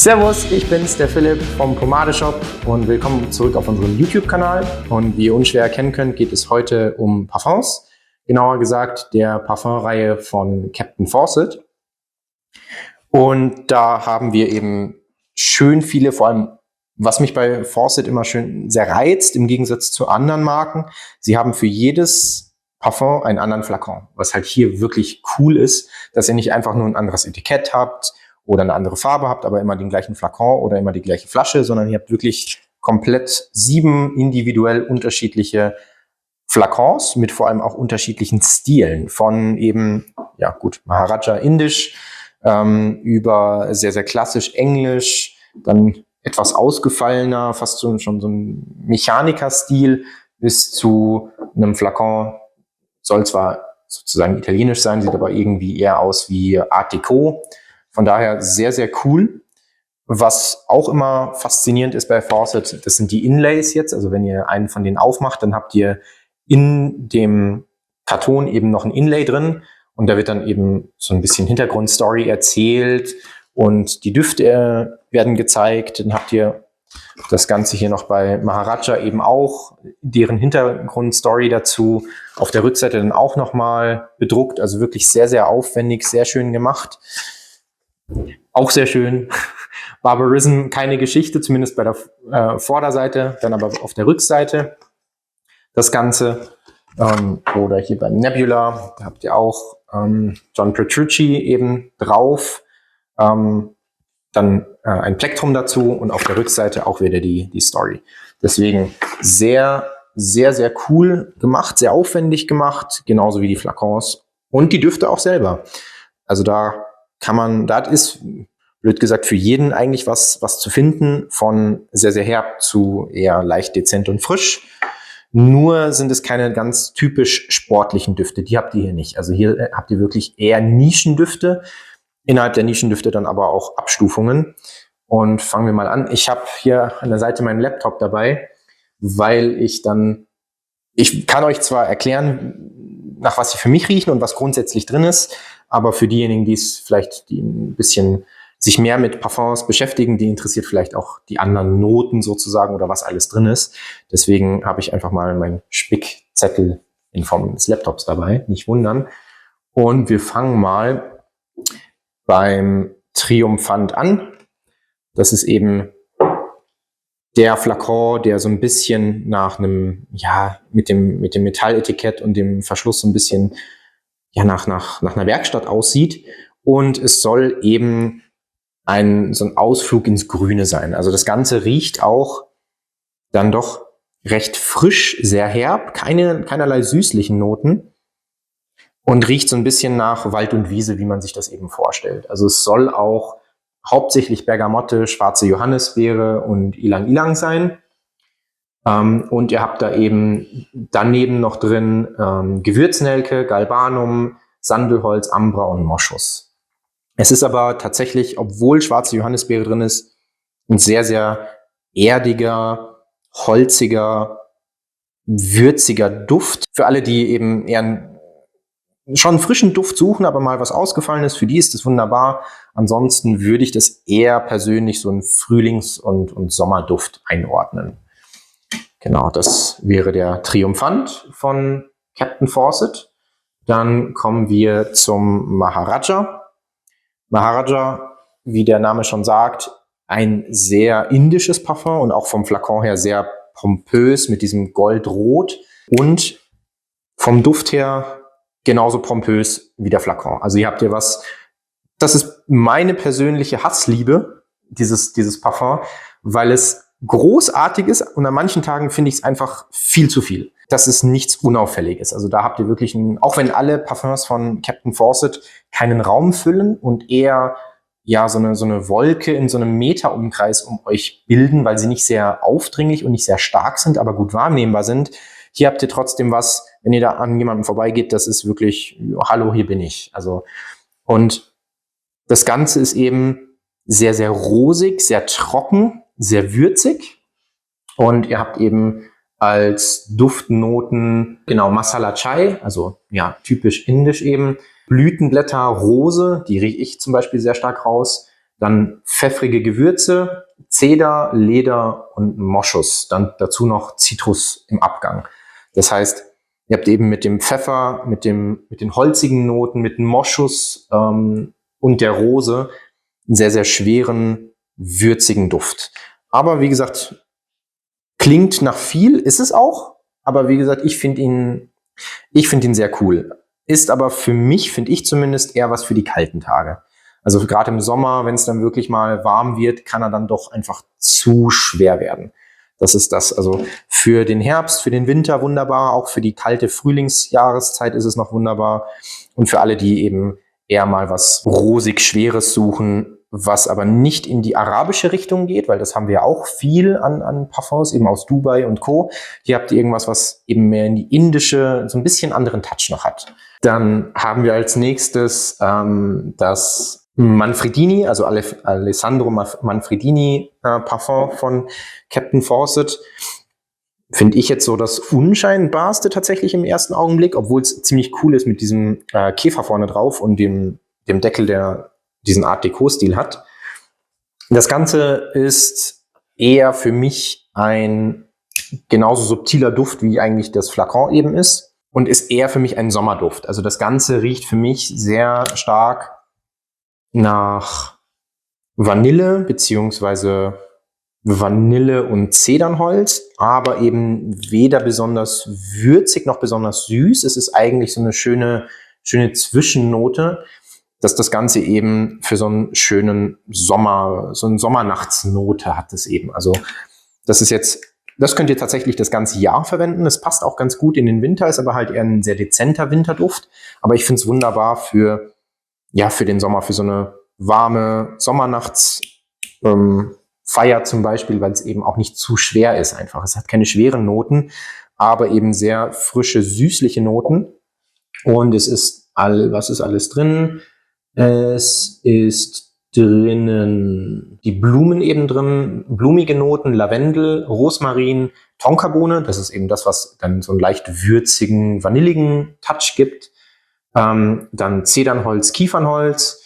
Servus, ich bin's, der Philipp vom Pomade-Shop und willkommen zurück auf unserem YouTube-Kanal. Und wie ihr unschwer erkennen könnt, geht es heute um Parfums. Genauer gesagt der Parfumreihe von Captain Fawcett. Und da haben wir eben schön viele, vor allem was mich bei Fawcett immer schön sehr reizt, im Gegensatz zu anderen Marken. Sie haben für jedes Parfum einen anderen Flakon, was halt hier wirklich cool ist, dass ihr nicht einfach nur ein anderes Etikett habt oder eine andere Farbe habt, aber immer den gleichen Flakon oder immer die gleiche Flasche, sondern ihr habt wirklich komplett 7 individuell unterschiedliche Flakons mit vor allem auch unterschiedlichen Stilen von eben, ja gut, Maharaja indisch, über sehr, sehr klassisch englisch, dann etwas ausgefallener, fast schon so ein Mechaniker-Stil bis zu einem Flakon, soll zwar sozusagen italienisch sein, sieht aber irgendwie eher aus wie Art Deco. Von daher sehr, sehr cool. Was auch immer faszinierend ist bei Fawcett, das sind die Inlays jetzt. Also wenn ihr einen von denen aufmacht, dann habt ihr in dem Karton eben noch ein Inlay drin. Und da wird dann eben so ein bisschen Hintergrundstory erzählt und die Düfte werden gezeigt. Dann habt ihr das Ganze hier noch bei Maharaja eben auch, deren Hintergrundstory dazu. Auf der Rückseite dann auch nochmal bedruckt. Also wirklich sehr, sehr aufwendig, sehr schön gemacht. Auch sehr schön. Barbarism, keine Geschichte, zumindest bei der Vorderseite, dann aber auf der Rückseite das Ganze. Oder hier beim Nebula, da habt ihr auch John Petrucci eben drauf. Dann ein Plektrum dazu und auf der Rückseite auch wieder die Story. Deswegen sehr, sehr, sehr cool gemacht, sehr aufwendig gemacht, genauso wie die Flakons und die Düfte auch selber. Also da ist, blöd gesagt, für jeden eigentlich was zu finden, von sehr, sehr herb zu eher leicht dezent und frisch. Nur sind es keine ganz typisch sportlichen Düfte, die habt ihr hier nicht. Also hier habt ihr wirklich eher Nischendüfte, innerhalb der Nischendüfte dann aber auch Abstufungen. Und fangen wir mal an. Ich habe hier an der Seite meinen Laptop dabei, weil ich kann euch zwar erklären, nach was sie für mich riechen und was grundsätzlich drin ist, aber für diejenigen, die ein bisschen sich mehr mit Parfums beschäftigen, die interessiert vielleicht auch die anderen Noten sozusagen oder was alles drin ist. Deswegen habe ich einfach mal meinen Spickzettel in Form des Laptops dabei, nicht wundern. Und wir fangen mal beim Triumphant an. Das ist eben der Flakon, der so ein bisschen nach einem, ja, mit dem Metalletikett und dem Verschluss so ein bisschen nach einer Werkstatt aussieht. Und es soll eben so ein Ausflug ins Grüne sein. Also das Ganze riecht auch dann doch recht frisch, sehr herb, keinerlei süßlichen Noten und riecht so ein bisschen nach Wald und Wiese, wie man sich das eben vorstellt. Also es soll auch hauptsächlich Bergamotte, schwarze Johannisbeere und Ylang Ylang sein. Und ihr habt da eben daneben noch drin Gewürznelke, Galbanum, Sandelholz, Ambra und Moschus. Es ist aber tatsächlich, obwohl schwarze Johannisbeere drin ist, ein sehr, sehr erdiger, holziger, würziger Duft. Für alle, die eben eher schon einen frischen Duft suchen, aber mal was ausgefallen ist, für die ist das wunderbar. Ansonsten würde ich das eher persönlich so einen Frühlings- und Sommerduft einordnen. Genau, das wäre der Triumphant von Captain Fawcett. Dann kommen wir zum Maharaja. Maharaja, wie der Name schon sagt, ein sehr indisches Parfum und auch vom Flakon her sehr pompös mit diesem Goldrot und vom Duft her genauso pompös wie der Flakon. Also hier habt ihr das ist meine persönliche Hassliebe, dieses Parfum, weil es großartig ist und an manchen Tagen finde ich es einfach viel zu viel. Das ist nichts Unauffälliges. Also da habt ihr wirklich auch wenn alle Parfums von Captain Fawcett keinen Raum füllen und eher so eine Wolke in so einem Meterumkreis um euch bilden, weil sie nicht sehr aufdringlich und nicht sehr stark sind, aber gut wahrnehmbar sind. Hier habt ihr trotzdem was, wenn ihr da an jemanden vorbeigeht, das ist wirklich, hallo, hier bin ich. Also, und das Ganze ist eben sehr, sehr rosig, sehr trocken, sehr würzig. Und ihr habt eben als Duftnoten, genau, Masala Chai, also ja, typisch indisch eben, Blütenblätter, Rose, die rieche ich zum Beispiel sehr stark raus, Dann pfeffrige Gewürze, Zeder, Leder und Moschus. Dann dazu noch Zitrus im Abgang. Das heißt, ihr habt eben mit dem Pfeffer, mit den holzigen Noten, mit dem Moschus und der Rose einen sehr, sehr schweren, würzigen Duft. Aber wie gesagt, klingt nach viel, ist es auch. Aber wie gesagt, ich finde ihn sehr cool. Ist aber für mich, finde ich zumindest, eher was für die kalten Tage. Also gerade im Sommer, wenn es dann wirklich mal warm wird, kann er dann doch einfach zu schwer werden. Das ist das. Also für den Herbst, für den Winter wunderbar. Auch für die kalte Frühlingsjahreszeit ist es noch wunderbar. Und für alle, die eben eher mal was rosig Schweres suchen, was aber nicht in die arabische Richtung geht, weil das haben wir auch viel an Parfums, eben aus Dubai und Co. Hier habt ihr irgendwas, was eben mehr in die indische, so ein bisschen anderen Touch noch hat. Dann haben wir als nächstes das Manfredini, also Alessandro Manfredini Parfum von Captain Fawcett. Finde ich jetzt so das unscheinbarste tatsächlich im ersten Augenblick, obwohl es ziemlich cool ist mit diesem Käfer vorne drauf und dem Deckel, der diesen Art Deco-Stil hat. Das Ganze ist eher für mich ein genauso subtiler Duft, wie eigentlich das Flakon eben ist, und ist eher für mich ein Sommerduft. Also das Ganze riecht für mich sehr stark nach Vanille beziehungsweise Vanille und Zedernholz, aber eben weder besonders würzig noch besonders süß. Es ist eigentlich so eine schöne Zwischennote, dass das Ganze eben für so einen schönen Sommer, so eine Sommernachtsnote hat es eben. Also das könnt ihr tatsächlich das ganze Jahr verwenden. Das passt auch ganz gut in den Winter, ist aber halt eher ein sehr dezenter Winterduft. Aber ich finde es wunderbar für den Sommer, für so eine warme Sommernachtsfeier zum Beispiel, weil es eben auch nicht zu schwer ist einfach. Es hat keine schweren Noten, aber eben sehr frische, süßliche Noten. Und was ist alles drin? Es ist drinnen die Blumen eben drin, blumige Noten, Lavendel, Rosmarin, Tonkabohne. Das ist eben das, was dann so einen leicht würzigen, vanilligen Touch gibt. Dann Zedernholz, Kiefernholz,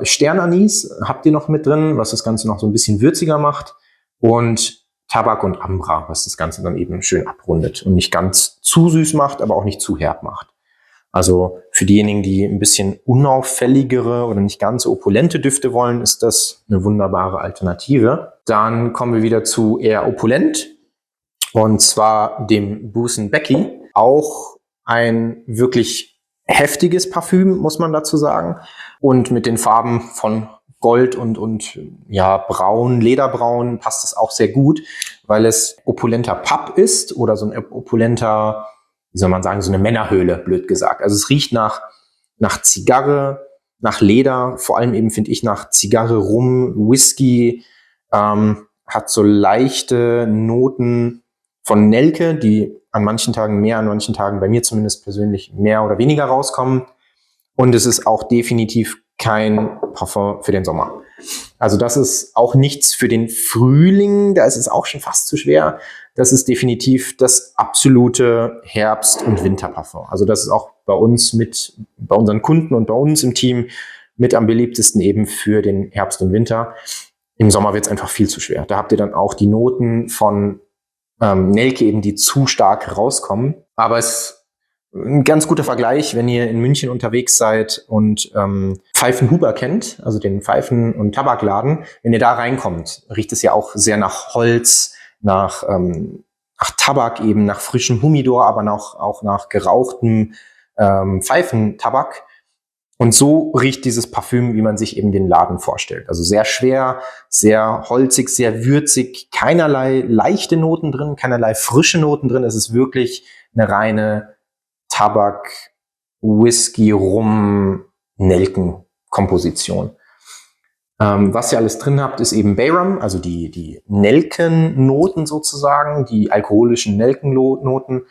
Sternanis habt ihr noch mit drin, was das Ganze noch so ein bisschen würziger macht. Und Tabak und Ambra, was das Ganze dann eben schön abrundet und nicht ganz zu süß macht, aber auch nicht zu herb macht. Also für diejenigen, die ein bisschen unauffälligere oder nicht ganz so opulente Düfte wollen, ist das eine wunderbare Alternative. Dann kommen wir wieder zu eher opulent, und zwar dem Boos & Becky. Auch ein wirklich heftiges Parfüm, muss man dazu sagen. Und mit den Farben von Gold und Braun, Lederbraun passt es auch sehr gut, weil es opulenter Papp ist oder so ein opulenter, wie soll man sagen, so eine Männerhöhle, blöd gesagt. Also es riecht nach Zigarre, nach Leder, vor allem eben finde ich nach Zigarre, Rum, Whisky, hat so leichte Noten von Nelke, die an manchen Tagen mehr, an manchen Tagen bei mir zumindest persönlich mehr oder weniger rauskommen. Und es ist auch definitiv kein Parfum für den Sommer. Also das ist auch nichts für den Frühling, da ist es auch schon fast zu schwer. Das ist definitiv das absolute Herbst- und Winterparfum. Also das ist auch bei unseren Kunden und bei uns im Team mit am beliebtesten eben für den Herbst und Winter. Im Sommer wird es einfach viel zu schwer. Da habt ihr dann auch die Noten von Nelke eben, die zu stark rauskommen. Aber es ist ein ganz guter Vergleich, wenn ihr in München unterwegs seid und Pfeifenhuber kennt, also den Pfeifen- und Tabakladen. Wenn ihr da reinkommt, riecht es ja auch sehr nach Holz, nach Tabak eben, nach frischem Humidor, aber auch nach gerauchtem Pfeifentabak. Und so riecht dieses Parfüm, wie man sich eben den Laden vorstellt. Also sehr schwer, sehr holzig, sehr würzig, keinerlei leichte Noten drin, keinerlei frische Noten drin. Es ist wirklich eine reine Tabak, Whisky, Rum, Nelken-Komposition. Was ihr alles drin habt, ist eben Bayram, also die Nelkennoten sozusagen, die alkoholischen Nelkennoten,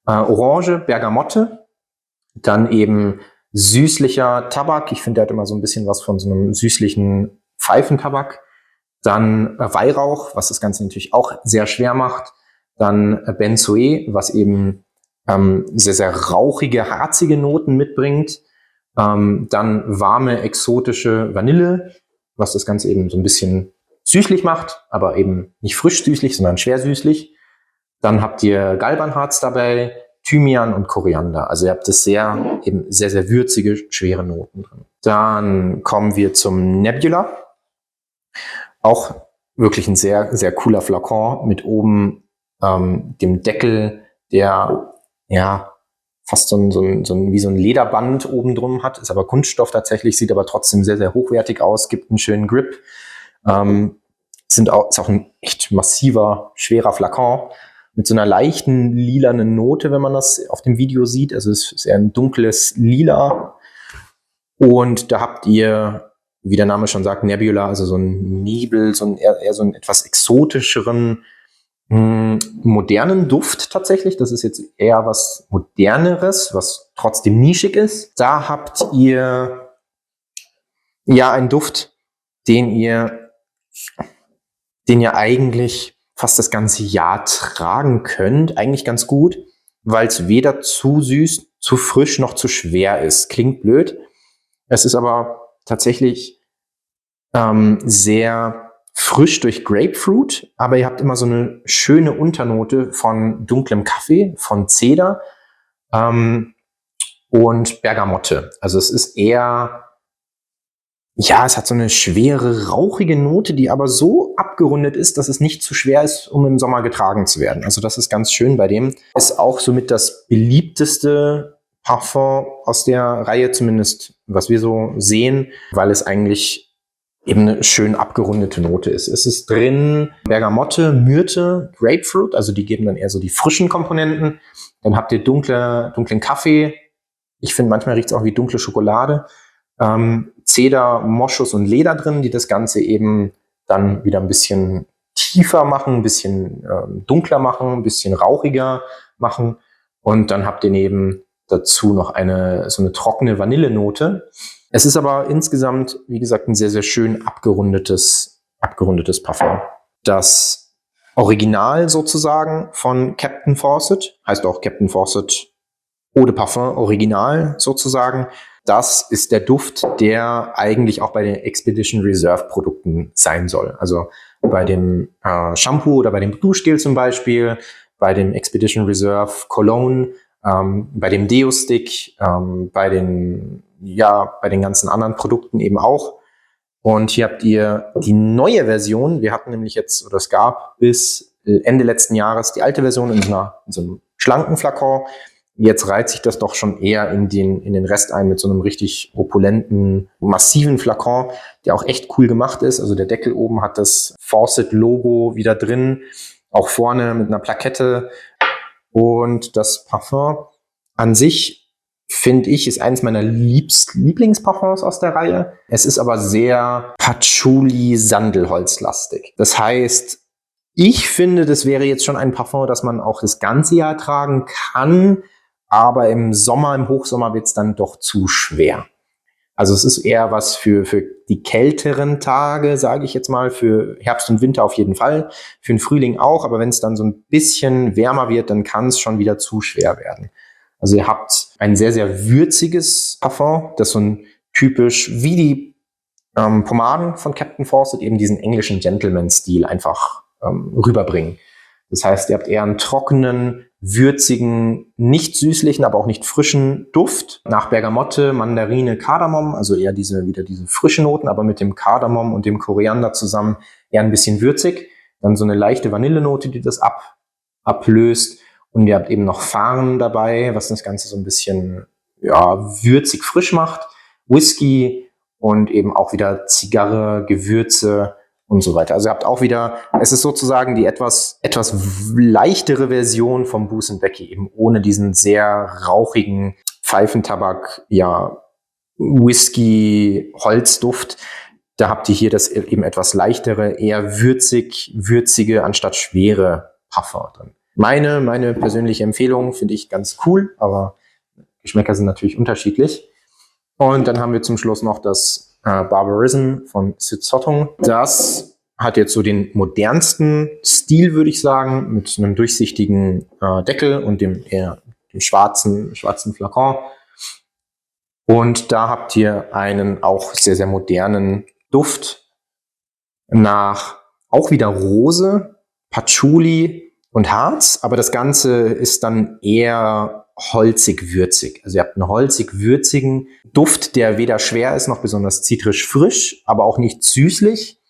Orange, Bergamotte, dann eben süßlicher Tabak. Ich finde, der hat immer so ein bisschen was von so einem süßlichen Pfeifentabak. Dann Weihrauch, was das Ganze natürlich auch sehr schwer macht. Dann Benzoe, was eben sehr, sehr rauchige, harzige Noten mitbringt. Dann warme, exotische Vanille. was das Ganze eben so ein bisschen süßlich macht, aber eben nicht frisch süßlich, sondern schwer süßlich. Dann habt ihr Galbanharz dabei, Thymian und Koriander. Also ihr habt das eben sehr, sehr würzige, schwere Noten drin. Dann kommen wir zum Nebula. Auch wirklich ein sehr, sehr cooler Flakon mit oben dem Deckel, der fast wie so ein Lederband oben drum hat, ist aber Kunststoff tatsächlich, sieht aber trotzdem sehr, sehr hochwertig aus, gibt einen schönen Grip. Ist auch ein echt massiver, schwerer Flakon mit so einer leichten lilanen Note, wenn man das auf dem Video sieht. Also es ist eher ein dunkles Lila. Und da habt ihr, wie der Name schon sagt, Nebula, also so ein Nebel, eher so einen etwas exotischeren, modernen Duft tatsächlich. Das ist jetzt eher was Moderneres, was trotzdem nischig ist. Da habt ihr einen Duft, den ihr eigentlich fast das ganze Jahr tragen könnt. Eigentlich ganz gut, weil es weder zu süß, zu frisch noch zu schwer ist. Klingt blöd. Es ist aber tatsächlich sehr frisch durch Grapefruit, aber ihr habt immer so eine schöne Unternote von dunklem Kaffee, von Zeder und Bergamotte. Also es ist eher, es hat so eine schwere, rauchige Note, die aber so abgerundet ist, dass es nicht zu schwer ist, um im Sommer getragen zu werden. Also das ist ganz schön bei dem. Ist auch somit das beliebteste Parfum aus der Reihe, zumindest was wir so sehen, weil es eigentlich eben eine schön abgerundete Note ist. Es ist drin Bergamotte, Myrte, Grapefruit, also die geben dann eher so die frischen Komponenten. Dann habt ihr dunklen Kaffee. Ich finde, manchmal riecht es auch wie dunkle Schokolade. Zeder, Moschus und Leder drin, die das Ganze eben dann wieder ein bisschen tiefer machen, ein bisschen dunkler machen, ein bisschen rauchiger machen. Und dann habt ihr neben dazu noch so eine trockene Vanillenote. Es ist aber insgesamt, wie gesagt, ein sehr, sehr schön abgerundetes Parfum. Das Original sozusagen von Captain Fawcett, heißt auch Captain Fawcett Eau de Parfum Original sozusagen. Das ist der Duft, der eigentlich auch bei den Expedition Reserve Produkten sein soll. Also bei dem Shampoo oder bei dem Duschgel zum Beispiel, bei dem Expedition Reserve Cologne, bei dem Deo-Stick, bei den ganzen anderen Produkten eben auch. Und hier habt ihr die neue Version. Wir hatten nämlich es gab bis Ende letzten Jahres die alte Version in so einem schlanken Flakon. Jetzt reiht sich das doch schon eher in den Rest ein mit so einem richtig opulenten, massiven Flakon, der auch echt cool gemacht ist. Also der Deckel oben hat das Fawcett-Logo wieder drin, auch vorne mit einer Plakette. Und das Parfum an sich, finde ich, ist eines meiner Lieblingsparfums aus der Reihe. Es ist aber sehr Patchouli-Sandelholzlastig. Das heißt, ich finde, das wäre jetzt schon ein Parfum, das man auch das ganze Jahr tragen kann, aber im Hochsommer wird es dann doch zu schwer. Also es ist eher was für die kälteren Tage, sage ich jetzt mal, für Herbst und Winter auf jeden Fall, für den Frühling auch, aber wenn es dann so ein bisschen wärmer wird, dann kann es schon wieder zu schwer werden. Also ihr habt ein sehr, sehr würziges Parfum, das so ein typisch wie die Pomaden von Captain Fawcett eben diesen englischen Gentleman-Stil einfach rüberbringen. Das heißt, ihr habt eher einen trockenen, würzigen, nicht süßlichen, aber auch nicht frischen Duft. Nach Bergamotte, Mandarine, Kardamom, also eher wieder diese frischen Noten, aber mit dem Kardamom und dem Koriander zusammen eher ein bisschen würzig. Dann so eine leichte Vanillenote, die das ablöst. Und ihr habt eben noch Farn dabei, was das Ganze so ein bisschen würzig frisch macht. Whisky und eben auch wieder Zigarre, Gewürze und so weiter. Also ihr habt auch wieder, es ist sozusagen die etwas leichtere Version vom Boos & Becky, eben ohne diesen sehr rauchigen Pfeifentabak, Whisky, Holzduft. Da habt ihr hier das eben etwas leichtere, eher würzige anstatt schwere Parfum drin. Meine persönliche Empfehlung finde ich ganz cool, aber Geschmäcker sind natürlich unterschiedlich. Und dann haben wir zum Schluss noch das Barbarism von Sid Sottung. Das hat jetzt so den modernsten Stil, würde ich sagen, mit einem durchsichtigen Deckel und dem schwarzen Flakon. Und da habt ihr einen auch sehr, sehr modernen Duft, nach auch wieder Rose, Patchouli und Harz, aber das Ganze ist dann eher holzig-würzig. Also ihr habt einen holzig-würzigen Duft, der weder schwer ist noch besonders zitrisch frisch, aber auch nicht süßlich.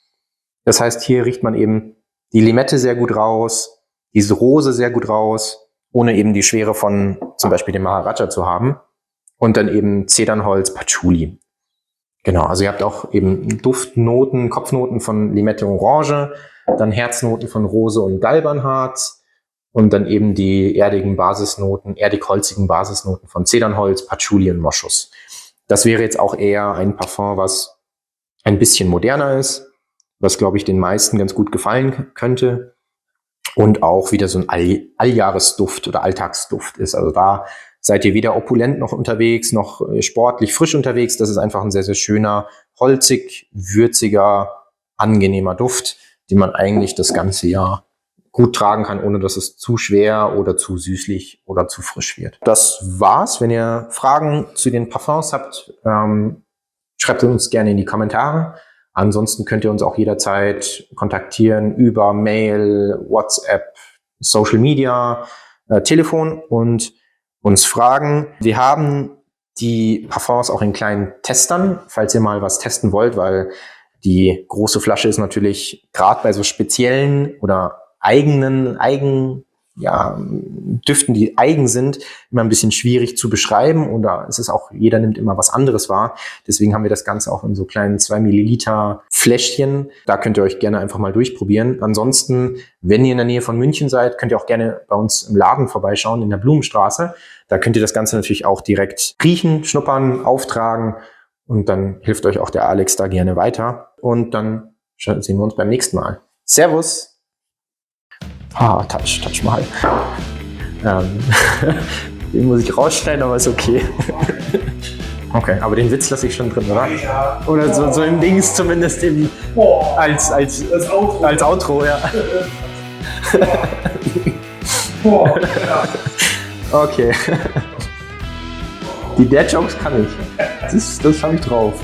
Das heißt, hier riecht man eben die Limette sehr gut raus, diese Rose sehr gut raus, ohne eben die Schwere von zum Beispiel dem Maharaja zu haben. Und dann eben Zedernholz, Patchouli. Genau, also ihr habt auch eben Duftnoten, Kopfnoten von Limette Orange, dann Herznoten von Rose und Galbanharz und dann eben die erdigen Basisnoten, erdig-holzigen Basisnoten von Zedernholz, Patchouli und Moschus. Das wäre jetzt auch eher ein Parfum, was ein bisschen moderner ist, was, glaube ich, den meisten ganz gut gefallen könnte und auch wieder so ein Alljahresduft oder Alltagsduft ist. Also da seid ihr weder opulent noch unterwegs, noch sportlich frisch unterwegs. Das ist einfach ein sehr, sehr schöner, holzig, würziger, angenehmer Duft, den man eigentlich das ganze Jahr gut tragen kann, ohne dass es zu schwer oder zu süßlich oder zu frisch wird. Das war's. Wenn ihr Fragen zu den Parfums habt, schreibt uns gerne in die Kommentare. Ansonsten könnt ihr uns auch jederzeit kontaktieren über Mail, WhatsApp, Social Media, Telefon und uns fragen. Wir haben die Parfums auch in kleinen Testern, falls ihr mal was testen wollt, weil die große Flasche ist natürlich gerade bei so speziellen oder Düften, die eigen sind, immer ein bisschen schwierig zu beschreiben oder es ist auch, jeder nimmt immer was anderes wahr. Deswegen haben wir das Ganze auch in so kleinen 2 Milliliter Fläschchen. Da könnt ihr euch gerne einfach mal durchprobieren. Ansonsten, wenn ihr in der Nähe von München seid, könnt ihr auch gerne bei uns im Laden vorbeischauen in der Blumenstraße. Da könnt ihr das Ganze natürlich auch direkt riechen, schnuppern, auftragen und dann hilft euch auch der Alex da gerne weiter. Und dann sehen wir uns beim nächsten Mal. Servus! Touch mal. Den muss ich rausschneiden, aber ist okay. Okay, aber den Witz lasse ich schon drin, oder? Ja. Oder so im Dings zumindest im, als Outro, ja. Ja. Okay. Die Dad-Jokes kann ich. Das habe ich drauf.